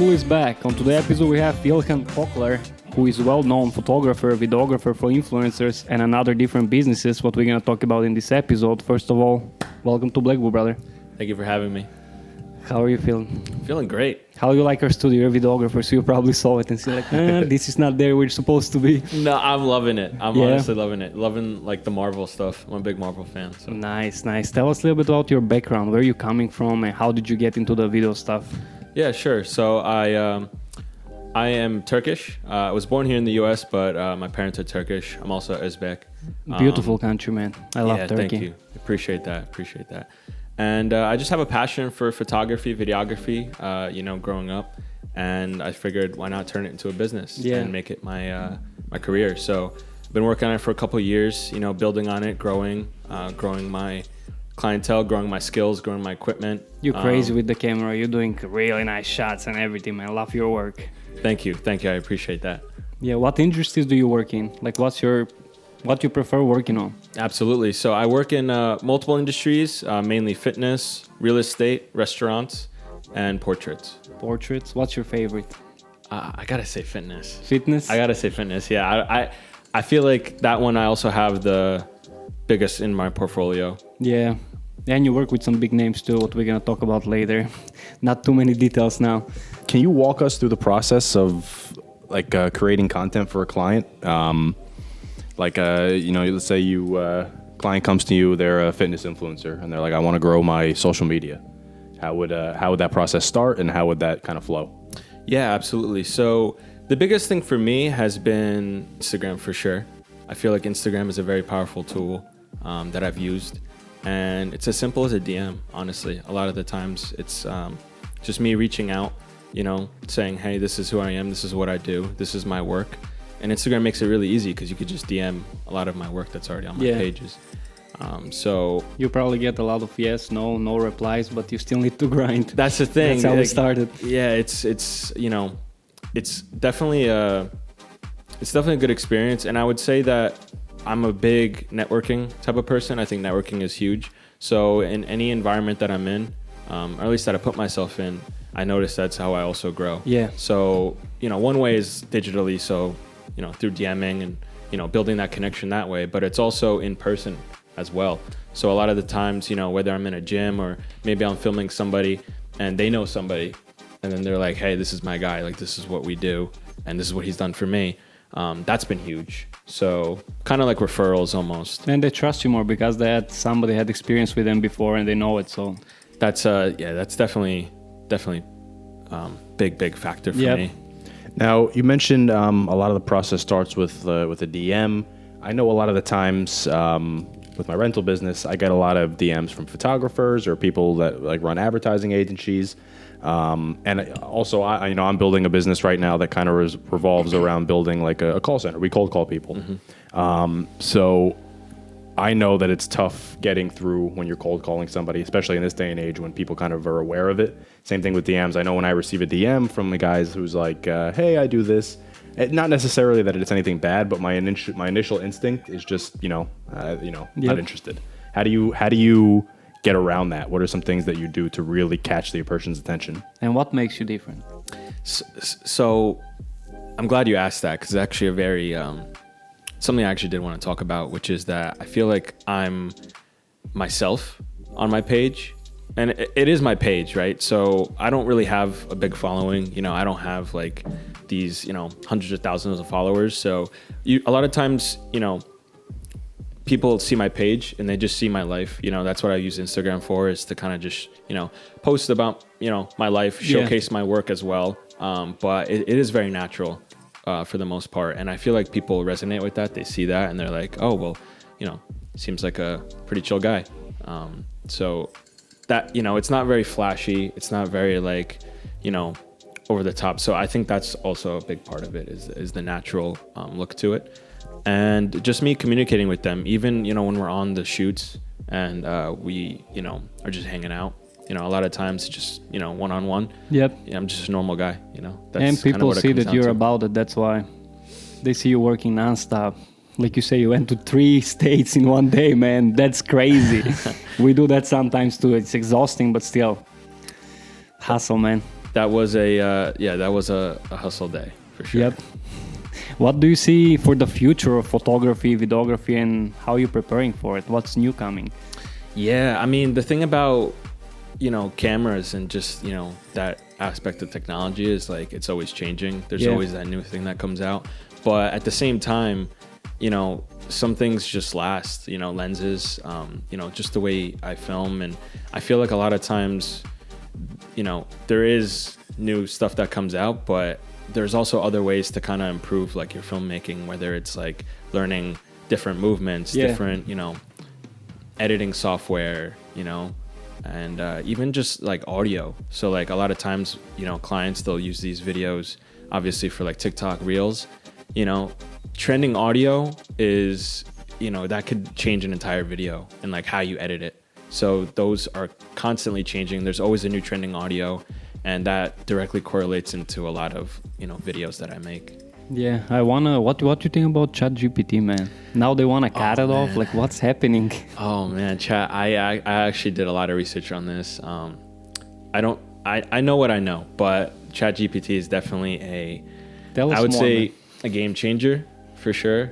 Blackbull is back. On today's episode we have Ilhan Coklar, who is well-known photographer, videographer for influencers and another different businesses, what we're going to talk about in this episode. First of all, welcome to Blackbull, brother. Thank you for having me. How are you feeling? Feeling great. How you like our studio? You're a videographer, so you probably saw it and see like, this is not there where it's supposed to be. No, I'm loving it. I'm honestly loving it. Loving like the Marvel stuff. I'm a big Marvel fan. So. Nice. Tell us a little bit about your background. Where are you coming from and how did you get into the video stuff? Yeah, sure. So I am Turkish. I was born here in the U.S., but my parents are Turkish. I'm also Uzbek. Beautiful country, man. I love Turkey. Thank you. Appreciate that. And I just have a passion for photography, videography, growing up. And I figured, why not turn it into a business and make it my career? So I've been working on it for a couple of years, building on it, growing my clientele, growing my skills, growing my equipment. You're crazy with the camera. You're doing really nice shots and everything, man. I love your work. Thank you. I appreciate that. Yeah, what industries do you work in? Like, what you prefer working on? Absolutely. So I work in multiple industries, mainly fitness, real estate, restaurants, and portraits. Portraits? What's your favorite? I gotta say fitness. Fitness? I gotta say fitness. Yeah, I feel like that one I also have the biggest in my portfolio. Yeah. And you work with some big names too, what we're gonna talk about later. Not too many details now. Can you walk us through the process of creating content for a client? Let's say client comes to you, they're a fitness influencer, and they're like, I want to grow my social media. How would that process start, and how would that kind of flow? Yeah, absolutely. So the biggest thing for me has been Instagram for sure. I feel like Instagram is a very powerful tool that I've used, and it's as simple as a DM. Honestly, a lot of the times it's just me reaching out, saying, hey, this is who I am, this is what I do, this is my work. And Instagram makes it really easy because you could just DM a lot of my work that's already on my pages. So you probably get a lot of yes, no replies, but you still need to grind. That's the thing. That's how we started. Yeah, it's definitely a good experience. And I would say that I'm a big networking type of person. I think networking is huge. So in any environment that I'm in, or at least that I put myself in, I notice that's how I also grow. Yeah. So, one way is digitally. So, through DMing and, building that connection that way, but it's also in person as well. So a lot of the times, whether I'm in a gym or maybe I'm filming somebody and they know somebody and then they're like, hey, this is my guy. Like, this is what we do. And this is what he's done for me. That's been huge. So kind of like referrals almost. And they trust you more because somebody had experience with them before and they know it. So that's definitely big factor for me. Now, you mentioned a lot of the process starts with a DM. I know a lot of the times with my rental business, I get a lot of DMs from photographers or people that run advertising agencies. And also, I'm building a business right now that kind of revolves around building a call center. We cold call people. Mm-hmm. So I know that it's tough getting through when you're cold calling somebody, especially in this day and age when people kind of are aware of it. Same thing with DMs. I know when I receive a DM from the guys who's like, hey, I do this. Not necessarily that it's anything bad, but my initial instinct is just, not interested. How do you get around that? What are some things that you do to really catch the person's attention? And what makes you different? So I'm glad you asked that because it's actually a very... something I actually did want to talk about, which is that I feel like I'm myself on my page, and it is my page, right? So I don't really have a big following. I don't have these, hundreds of thousands of followers. So a lot of times, people see my page and they just see my life. That's what I use Instagram for, is to kind of just, post about, my life, showcase my work as well. But it is very natural. For the most part. And I feel like people resonate with that. They see that and they're like, oh, well, seems like a pretty chill guy. So that, it's not very flashy. It's not very over the top. So I think that's also a big part of it is the natural look to it. And just me communicating with them, even, when we're on the shoots and we, are just hanging out. A lot of times just, one-on-one. Yep. I'm just a normal guy, That's and people see that you're to. about it. That's why they see you working nonstop. Like you say, you went to 3 states in one day, man. That's crazy. We do that sometimes too. It's exhausting, but still. Hustle, man. that was a hustle day for sure. Yep. What do you see for the future of photography, videography, and how are you preparing for it? What's new coming? Yeah, I mean, the thing about, cameras and just, that aspect of technology is like it's always changing. There's always that new thing that comes out. But at the same time, some things just last, lenses, just the way I film. And I feel like a lot of times, there is new stuff that comes out, but there's also other ways to kind of improve like your filmmaking, whether it's like learning different movements, different, editing software, and even just like audio. So like a lot of times, clients, they'll use these videos obviously for like TikTok reels, trending audio is, that could change an entire video and like how you edit it. So those are constantly changing. There's always a new trending audio, and that directly correlates into a lot of, videos that I make. Yeah, I wanna. What do you think about ChatGPT, man? Now they wanna cut it off. Like, what's happening? Oh man, chat. I actually did a lot of research on this. I know what I know, but ChatGPT is definitely I would say a game changer for sure,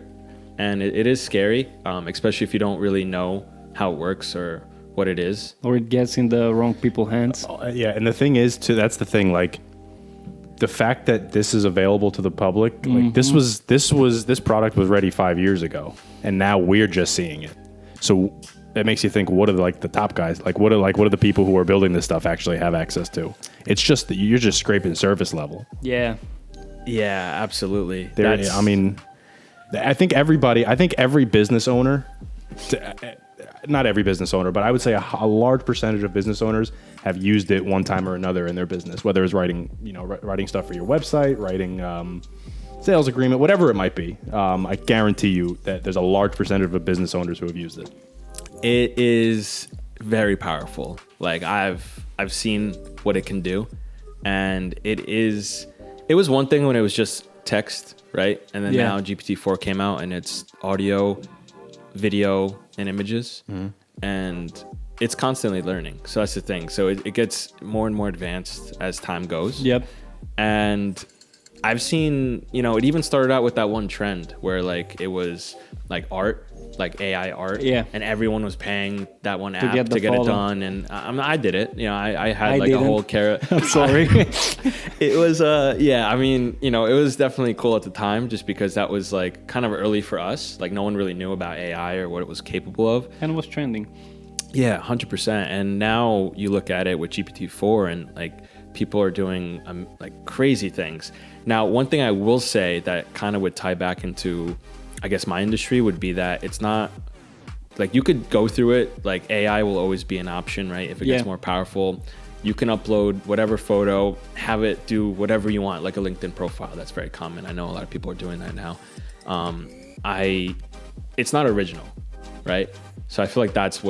and it is scary, especially if you don't really know how it works or what it is, or it gets in the wrong people's hands. Yeah, and the thing is, too, that's the thing. Like, the fact that this is available to the public, like this product was ready 5 years ago, and now we're just seeing it. So it makes you think, what are the top guys? Like, what are the people who are building this stuff actually have access to? It's just that you're just scraping surface level. Yeah. Yeah, absolutely. I mean, I think every business owner, not every business owner, but I would say a large percentage of business owners have used it one time or another in their business, whether it's writing stuff for your website, writing sales agreement, whatever it might be. I guarantee you that there's a large percentage of business owners who have used it. It is very powerful. Like I've seen what it can do, and it was one thing when it was just text, right? And then now GPT-4 came out and it's audio, video, and images, and it's constantly learning. So that's the thing. So it gets more and more advanced as time goes. Yep. And I've seen, it even started out with that one trend where like it was like art, like AI art. Yeah. And everyone was paying that one app get to get it follow. done. And I did it. I had like a whole carrot. I'm sorry. It was, I mean, it was definitely cool at the time just because that was like kind of early for us. Like no one really knew about AI or what it was capable of. And it was trending. Yeah, 100%. And now you look at it with GPT-4 and like people are doing like crazy things. Now, one thing I will say that kind of would tie back into, I guess, my industry would be that it's not like you could go through it. Like AI will always be an option, right? If it gets more powerful, you can upload whatever photo, have it do whatever you want, like a LinkedIn profile. That's very common. I know a lot of people are doing that now. It's not original, right? So I feel like that's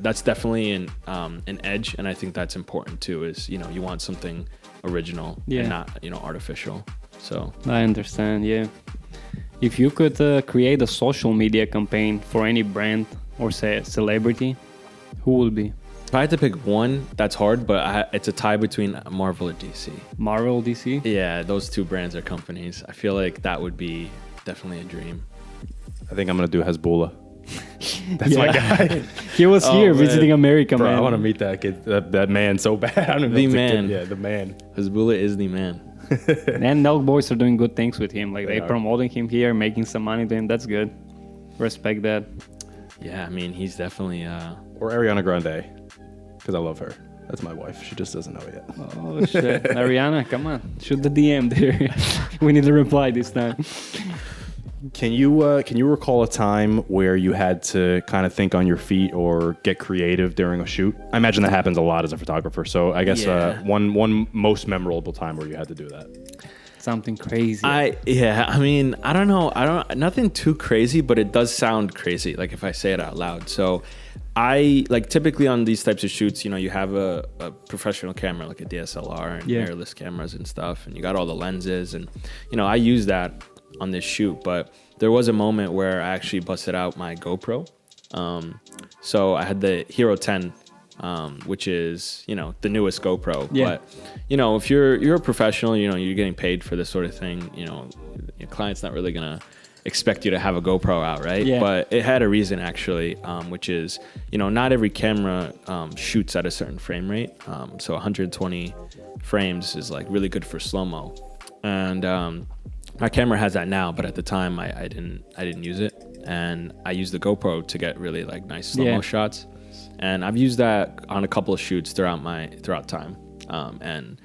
that's definitely an edge, and I think that's important too. Is you want something original and not artificial. So I understand. Yeah. If you could create a social media campaign for any brand or say a celebrity, who would be? If I had to pick one, that's hard, but it's a tie between Marvel and DC. Marvel, DC? Yeah, those two brands are companies. I feel like that would be definitely a dream. I think I'm gonna do Hezbollah. That's my guy. He was here visiting America, Bro, man. I want to meet that kid, that man so bad. I don't know The if man. Yeah, the man. Hezbollah is the man. And Nelk boys are doing good things with him. Like They they are. promoting him here, making some money to him. That's good. Respect that. Yeah, I mean, he's definitely... Or Ariana Grande, because I love her. That's my wife. She just doesn't know it yet. Oh shit, Ariana, come on, shoot the DM there. We need a reply this time. Can you recall a time where you had to kind of think on your feet or get creative during a shoot? I imagine that happens a lot as a photographer. So I guess one most memorable time where you had to do that. Something crazy. I mean, I don't know. Nothing too crazy, but it does sound crazy. Like if I say it out loud. So I like typically on these types of shoots, you have a professional camera, like a DSLR and mirrorless cameras and stuff. And you got all the lenses and, I use that on this shoot, but there was a moment where I actually busted out my GoPro. So I had the Hero 10 which is, you know, the newest GoPro. Yeah. But, you know, if you're a professional, you know, you're getting paid for this sort of thing, you know, your client's not really going to expect you to have a GoPro out, right? Yeah. But it had a reason actually, which is, you know, not every camera shoots at a certain frame rate. So 120 frames is like really good for slow-mo. And my camera has that now, but at the time I didn't use it. And I used the GoPro to get really like nice slow-mo shots. And I've used that on a couple of shoots throughout time. And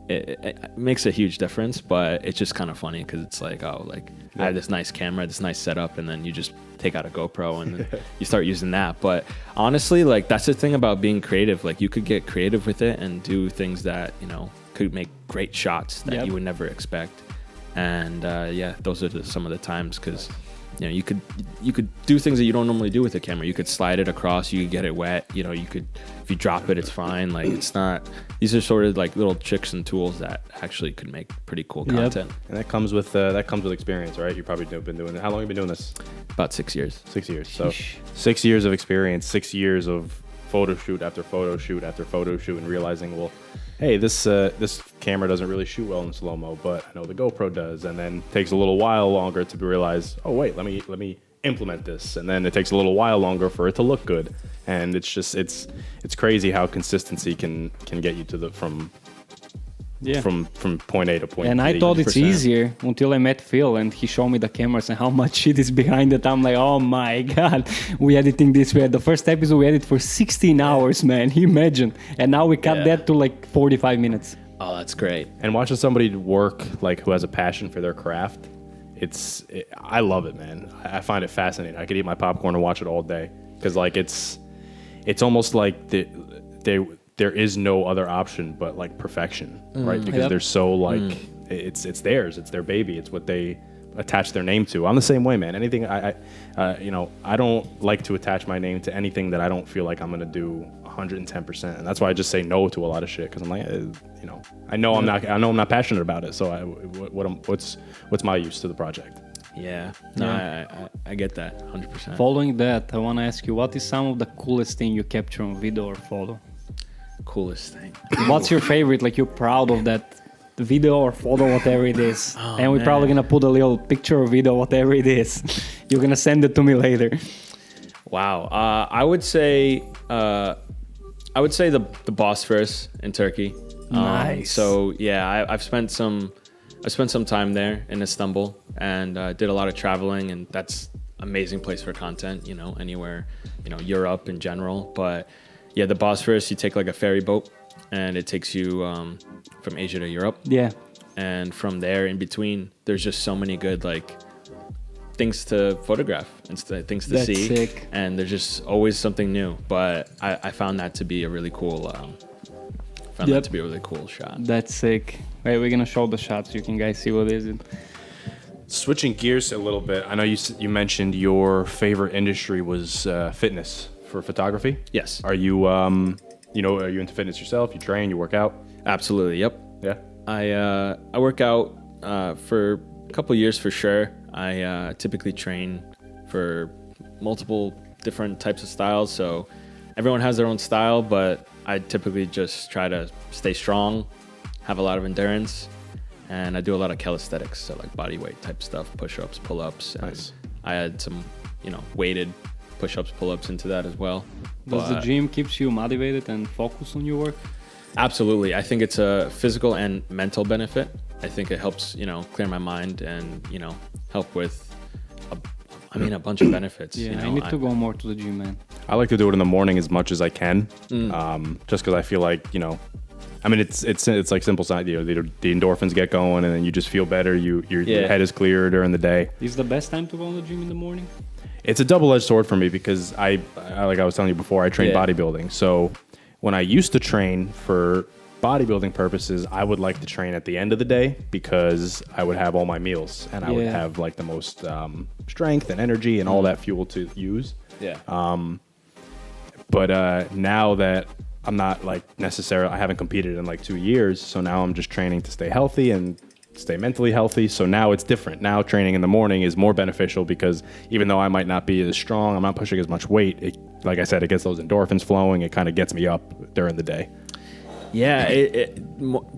it makes a huge difference, but it's just kind of funny because it's like, oh, like I have this nice camera, this nice setup, and then you just take out a GoPro and then you start using that. But honestly, like that's the thing about being creative. Like you could get creative with it and do things that, you know, could make great shots that you would never expect. And yeah, those are some of the times because, you know, you could do things that you don't normally do with a camera. You could slide it across, you could get it wet, you know, you could, if you drop it, it's fine. Like it's not, these are sort of like little tricks and tools that actually could make pretty cool content. And that comes with experience, right? You probably have been doing it. How long have you been doing this? About 6 years. 6 years. So 6 years of experience, 6 years of photo shoot after photo shoot after photo shoot and realizing, well, hey, this camera doesn't really shoot well in slow-mo, but I know the GoPro does. And then it takes a little while longer to realize, oh wait, let me implement this. And then it takes a little while longer for it to look good. And it's just it's crazy how consistency can get you to from point A to point B. And I thought it's 100%. easier until I met Phil and he showed me the cameras and how much shit is behind it. I'm like, oh my God, we editing this. We had the first episode, we edited for 16 hours, man. Imagine. And now we cut that to like 45 minutes. Oh, that's great. And watching somebody work like who has a passion for their craft, I love it, man. I find it fascinating. I could eat my popcorn and watch it all day because like it's almost like there is no other option but like perfection, right? Because they're so like it's theirs, it's their baby, it's what they attach their name to. I'm the same way, man. Anything I don't like to attach my name to anything that I don't feel like I'm gonna do 110%, and that's why I just say no to a lot of shit because I'm like, you know, I know I'm not passionate about it. So what's my use to the project? Yeah, no, I get that 100%. Following that, I want to ask you, what is some of the coolest thing you capture on video or photo? Coolest thing. What's your favorite? Like you're proud of that video or photo, whatever it is. Oh, and we're probably gonna put a little picture or video, whatever it is. You're gonna send it to me later. Wow. I would say the Bosphorus in Turkey. Nice. So yeah, I spent some time there in Istanbul and did a lot of traveling, and that's amazing place for content. You know, anywhere, you know, Europe in general. But yeah, the Bosphorus, you take like a ferry boat, and it takes you from Asia to Europe. Yeah. And from there, in between, there's just so many good like things to photograph and things to see. Sick. And there's just always something new. But I found that to be a really cool. That to be a really cool shot. That's sick. Wait, we're gonna show the shots so you can guys see what is it. Switching gears a little bit, I know you mentioned your favorite industry was fitness for photography. Yes. Are you are you into fitness yourself? You train, you work out? Absolutely. Yep. Yeah. I work out for a couple years for sure. I typically train for multiple different types of styles. So everyone has their own style, but I typically just try to stay strong, have a lot of endurance, and I do a lot of calisthenics, so like body weight type stuff, push-ups, pull-ups. And Nice. I add some, weighted push-ups, pull-ups into that as well. Does the gym keeps you motivated and focused on your work? Absolutely. I think it's a physical and mental benefit. I think it helps, clear my mind and, help with a bunch of benefits. Yeah, I need to go more to the gym, man. I like to do it in the morning as much as I can, just because I feel like it's like simple science. The endorphins get going, and then you just feel better. Your head is clear during the day. Is the best time to go to the gym in the morning? It's a double-edged sword for me because I like I was telling you before, I train bodybuilding. So when I used to train for bodybuilding purposes, I would like to train at the end of the day because I would have all my meals and I would have like the most strength and energy and all that fuel to use. Yeah. But now that I'm not like necessarily, I haven't competed in like 2 years, so now I'm just training to stay healthy and stay mentally healthy. So now it's different. Now training in the morning is more beneficial because even though I might not be as strong, I'm not pushing as much weight. Like I said, it gets those endorphins flowing. It kind of gets me up during the day. Yeah,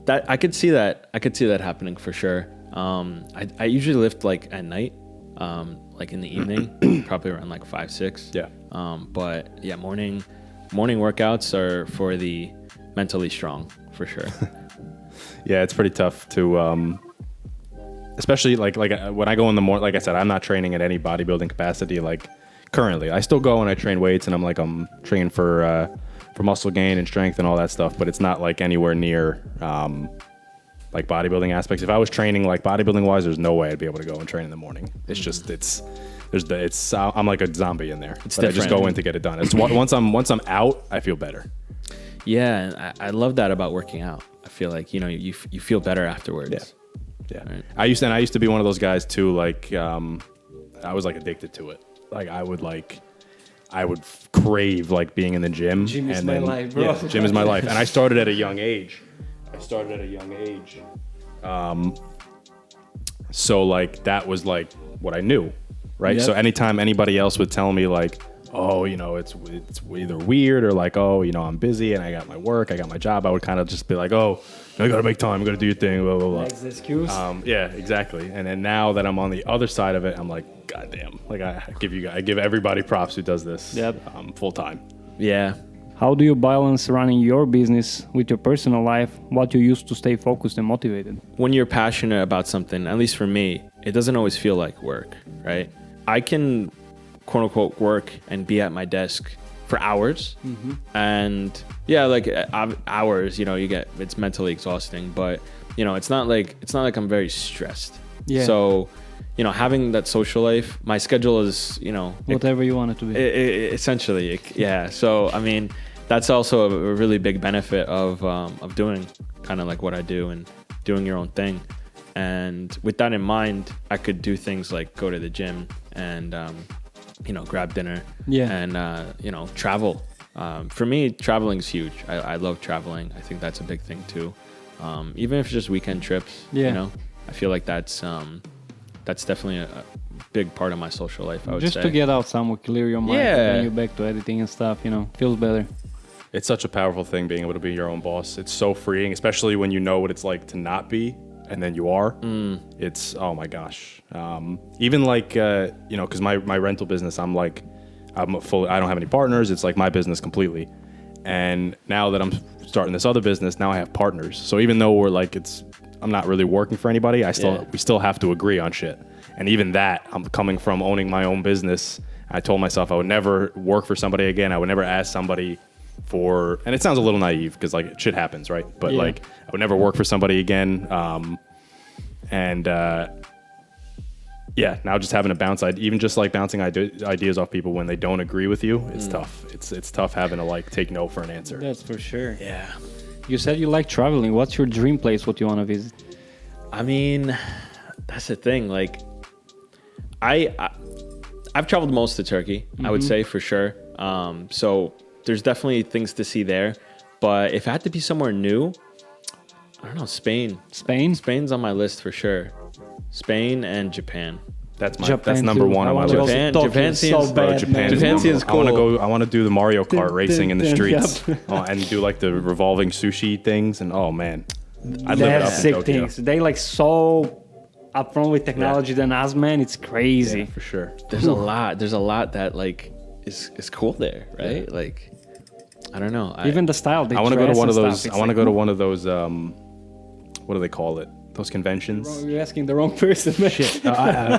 that I could see that. I could see that happening for sure. I usually lift like at night, like in the evening, probably around like 5, 6. Yeah. But yeah, morning workouts are for the mentally strong for sure. Yeah, it's pretty tough to, especially like when I go in the morning. Like I said, I'm not training at any bodybuilding capacity. Like currently, I still go and I train weights, and I'm training for muscle gain and strength and all that stuff. But it's not like anywhere near like bodybuilding aspects. If I was training like bodybuilding wise, there's no way I'd be able to go and train in the morning. It's just I'm like a zombie in there. I just go in to get it done. It's once I'm out, I feel better. Yeah, and I love that about working out. I feel like you feel better afterwards. Yeah. Right. I used to be one of those guys too. Like I was like addicted to it. Like I would crave like being in the gym. Gym is my life, bro. Yeah, gym is my life. And I started at a young age. So like that was like what I knew, right? Yep. So anytime anybody else would tell me like, oh, it's either weird or like, oh, I'm busy and I got my work, I got my job, I would kind of just be like, oh, I gotta make time, I gotta do your thing, blah blah blah. That's the excuse. Yeah, exactly. And then now that I'm on the other side of it, I'm like, goddamn, like I give everybody props who does this. Yep. Full time. Yeah. How do you balance running your business with your personal life? What you use to stay focused and motivated? When you're passionate about something, at least for me, it doesn't always feel like work, right? I can quote unquote work and be at my desk for hours. Mm-hmm. And yeah, like hours, it's mentally exhausting, but it's not like I'm very stressed. Yeah. So, having that social life, my schedule is, Whatever you want it to be. Essentially. Yeah. So, I mean, that's also a really big benefit of doing kind of like what I do and doing your own thing. And with that in mind, I could do things like go to the gym and, grab dinner. Yeah. And, travel. For me, traveling is huge. I love traveling. I think that's a big thing too. Even if it's just weekend trips, I feel like that's definitely a big part of my social life, I would say. Just to get out somewhere, clear your mind, Yeah. bring you back to editing and stuff, feels better. It's such a powerful thing being able to be your own boss. It's so freeing, especially when you know what it's like to not be, and then you are. It's, oh my gosh. Even like, because my rental business, I don't have any partners. It's like my business completely. And now that I'm starting this other business, now I have partners. So even though I'm not really working for anybody, we still have to agree on shit. And even that, I'm coming from owning my own business. I told myself I would never work for somebody again. I would never ask somebody and it sounds a little naive because like shit happens, right? But like I would never work for somebody again. Now just having to bounce, even just like bouncing ideas off people when they don't agree with you, it's tough. It's tough having to like take no for an answer. That's for sure. Yeah. You said you like traveling. What's your dream place? What you want to visit? I mean, that's the thing. Like, I've traveled most to Turkey, I would say for sure. So there's definitely things to see there. But if I had to be somewhere new, I don't know, Spain. Spain's on my list for sure. Spain and Japan. That's Japan number too. one on my list. Japan seems so bad, Japan man. seems cool. I want to do the Mario Kart racing in the streets. Yep. And do like the revolving sushi things. And oh man, I'd live it That's up in sick Tokyo. things. They like so upfront with technology than us, man. It's crazy. Yeah, for sure. There's a lot that like is cool there, right? Yeah. Like, I don't know. Even the style. They I want to go to dress one of and those. stuff, I want to it's go to like, one of those. What do they call it? Those conventions. You're asking the wrong person, man.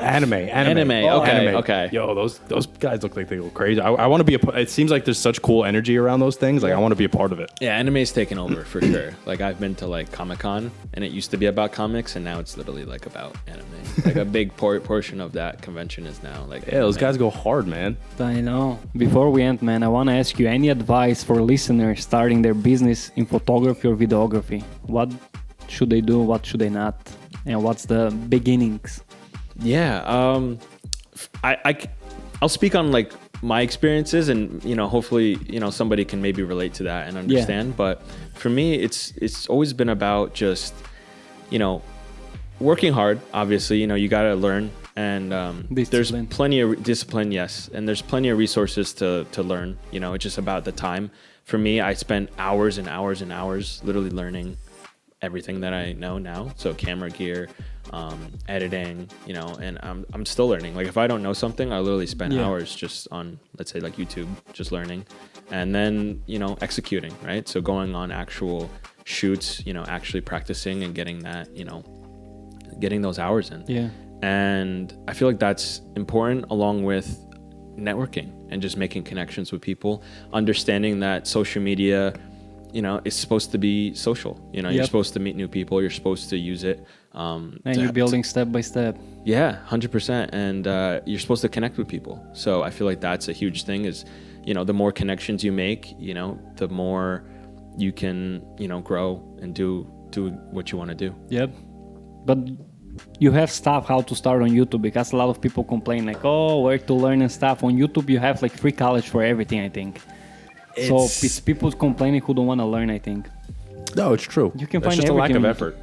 Anime. Okay. Yo, those guys look like they go crazy. I want to be it seems like there's such cool energy around those things. Like I want to be a part of it. Yeah, anime's taken over for sure. Like I've been to like Comic-Con and it used to be about comics and now it's literally like about anime. Like a big portion of that convention is now like Yeah, those guys go hard, man. I know. Before we end, man, I want to ask you any advice for listeners starting their business in photography or videography. What should they do? What should they not? And what's the beginnings? Yeah, I'll speak on like my experiences, and hopefully somebody can maybe relate to that and understand. Yeah. But for me, it's always been about just working hard, obviously, you got to learn, and there's Discipline. plenty of discipline, yes, and there's plenty of resources to learn. It's just about the time. For me, I spent hours and hours and hours literally learning everything that I know now. So camera gear, editing, and I'm still learning. Like if I don't know something, I literally spend hours just on, let's say, like YouTube, just learning, and then executing, right? So going on actual shoots, actually practicing and getting that, getting those hours in. Yeah. And I feel like that's important, along with networking and just making connections with people, understanding that social media, is supposed to be social. You're supposed to meet new people. You're supposed to use it. And you're building step by step. Yeah, 100%. And you're supposed to connect with people. So I feel like that's a huge thing is, the more connections you make, the more you can, grow and do what you want to do. Yep. But you have stuff how to start on YouTube, because a lot of people complain like, oh, where to learn and stuff. On YouTube, you have like free college for everything, I think. So it's people complaining who don't want to learn, I think. No, it's true. You can It's find just a lack everything of on effort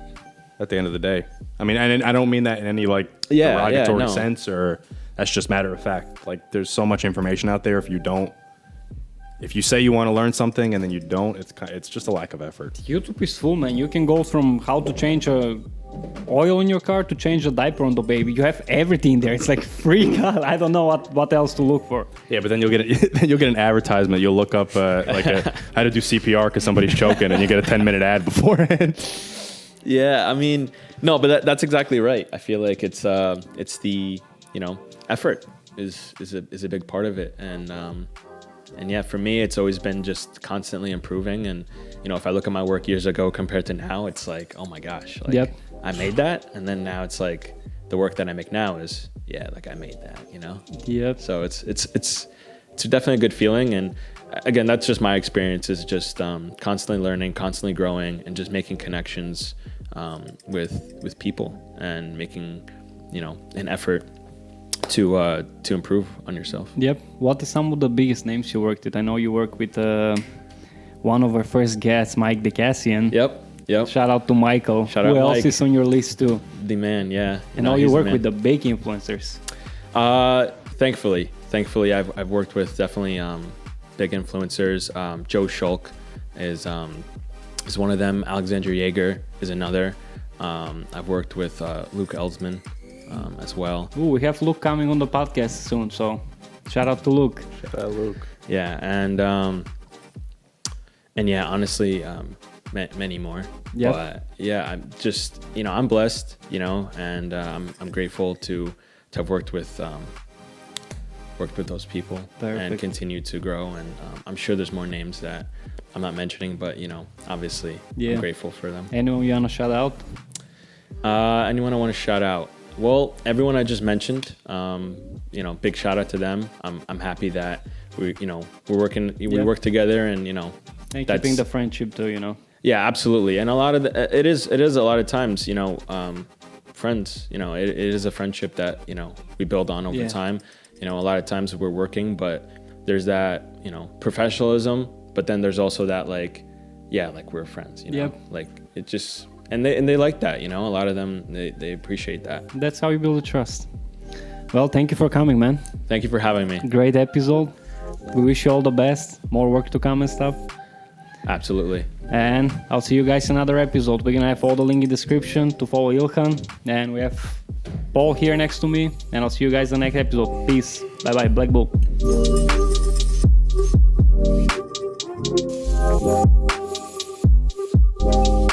at the end of the day. I mean, and I don't mean that in any derogatory sense, or that's just matter of fact. Like there's so much information out there. If you say you want to learn something and then you don't, it's just a lack of effort. YouTube is full, man. You can go from how to change oil in your car to change the diaper on the baby. You have everything there. It's like free. God, I don't know what else to look for. Yeah, but then you'll get an advertisement. You'll look up how to do CPR because somebody's choking, and you get a 10-minute ad beforehand. Yeah, I mean, no, but that's exactly right. I feel like it's the effort is a big part of it, and yeah, for me, it's always been just constantly improving. And if I look at my work years ago compared to now, it's like, oh my gosh, like I made that, and then now it's like the work that I make now is like I made that, Yep. So it's definitely a good feeling, and again, that's just my experience, is just constantly learning, constantly growing, and just making connections with people, and making an effort to improve on yourself. Yep. What are some of the biggest names you worked with? I know you work with one of our first guests, Mike DeCassian. Yep. Shout out to Michael. Shout Who out else Mike. Is on your list too? The man, yeah. And now you work with the bake influencers. Thankfully, I've worked with definitely big influencers. Joe Schulk is one of them. Alexander Yeager is another. I've worked with Luke Eldsman as well. Ooh, we have Luke coming on the podcast soon, so shout out to Luke. Shout out Luke. Yeah, and yeah, honestly, many more. Yeah. But yeah, I'm just I'm blessed, and I'm grateful to have worked with those people. Perfect. And continue to grow. And I'm sure there's more names that I'm not mentioning, but obviously I'm grateful for them. Anyone you wanna shout out? Anyone I want to shout out? Well, everyone I just mentioned, big shout out to them. I'm happy that we're working, we work together, and And keeping the friendship too, Yeah, absolutely. And a lot of it is a lot of times, friends, it is a friendship that, we build on over time. A lot of times we're working, but there's that, professionalism, but then there's also that like we're friends, like it just, and they like that, a lot of them, they appreciate that. That's how you build a trust. Well, thank you for coming, man. Thank you for having me. Great episode. We wish you all the best. More work to come and stuff. Absolutely. And I'll see you guys in another episode. We're gonna have all the link in the description to follow Ilhan. And we have Paul here next to me. And I'll see you guys in the next episode. Peace. Bye bye. Blackbull.